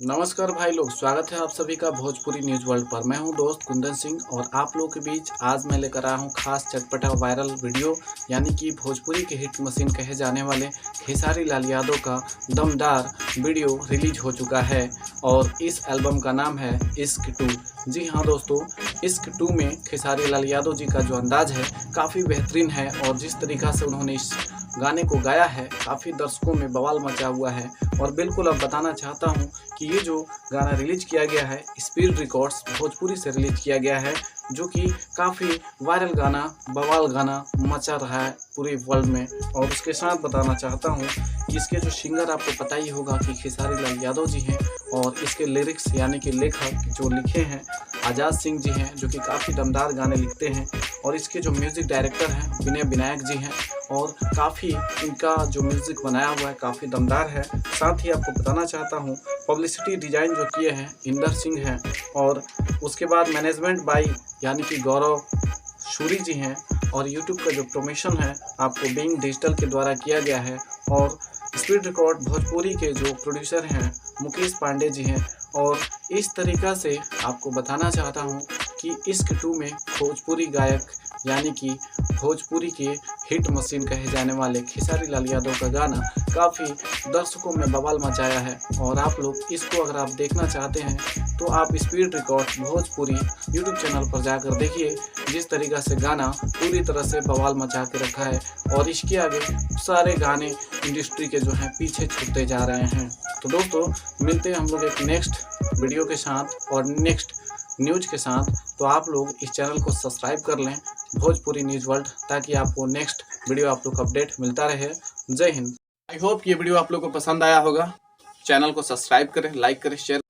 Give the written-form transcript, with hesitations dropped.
नमस्कार भाई लोग, स्वागत है आप सभी का भोजपुरी न्यूज वर्ल्ड पर। मैं हूं दोस्त कुंदन सिंह और आप लोगों के बीच आज मैं लेकर आया हूं खास चटपटा वायरल वीडियो, यानी कि भोजपुरी के हिट मशीन कहे जाने वाले खेसारी लाल यादव का दमदार वीडियो रिलीज हो चुका है और इस एल्बम का नाम है इश्क 2। जी हाँ दोस्तों, इश्क 2 में खेसारी लाल यादव जी का जो अंदाज है काफ़ी बेहतरीन है और जिस तरीक़ा से उन्होंने इस गाने को गाया है काफ़ी दर्शकों में बवाल मचा हुआ है। और बिल्कुल अब बताना चाहता हूँ कि ये जो गाना रिलीज किया गया है स्पीड रिकॉर्ड्स भोजपुरी से रिलीज किया गया है, जो कि काफ़ी वायरल गाना, बवाल गाना मचा रहा है पूरे वर्ल्ड में। और उसके साथ बताना चाहता हूँ कि इसके जो सिंगर आपको पता ही होगा कि खेसारी लाल यादव जी हैं और इसके लिरिक्स यानी कि लेखक जो लिखे हैं आज़ाद सिंह जी हैं, जो कि काफ़ी दमदार गाने लिखते हैं। और इसके जो म्यूज़िक डायरेक्टर हैं विनय विनायक जी हैं और काफ़ी इनका जो म्यूज़िक बनाया हुआ है काफ़ी दमदार है। साथ ही आपको बताना चाहता हूँ पब्लिसिटी डिज़ाइन जो किए हैं इंदर सिंह हैं और उसके बाद मैनेजमेंट बाय यानी कि गौरव शूरी जी हैं। और यूट्यूब का जो प्रमोशन है आपको बीइंग डिजिटल के द्वारा किया गया है। और स्पीड रिकॉर्ड भोजपुरी के जो प्रोड्यूसर हैं मुकेश पांडे जी हैं। और इस तरीक़ा से आपको बताना चाहता हूँ कि इश्क 2 में भोजपुरी गायक यानी कि भोजपुरी के हिट मशीन कहे जाने वाले खेसारी लाल यादव का गाना काफ़ी दर्शकों में बवाल मचाया है। और आप लोग इसको अगर आप देखना चाहते हैं तो आप speed record Bhojpuri YouTube channel पर जाकर देखिए, जिस तरीक़ा से गाना पूरी तरह से बवाल मचा के रखा है। और इसके आगे सारे गाने इंडस्ट्री के जो हैं पीछे छूटते जा रहे हैं। तो दोस्तों मिलते हैं हम लोग एक नेक्स्ट वीडियो के साथ और नेक्स्ट न्यूज के साथ। तो आप लोग इस चैनल को सब्सक्राइब कर लें भोजपुरी न्यूज वर्ल्ड, ताकि आपको नेक्स्ट वीडियो आप लोग को अपडेट मिलता रहे। जय हिंद। आई होप ये वीडियो आप लोग को पसंद आया होगा। चैनल को सब्सक्राइब करें, लाइक करें, शेयर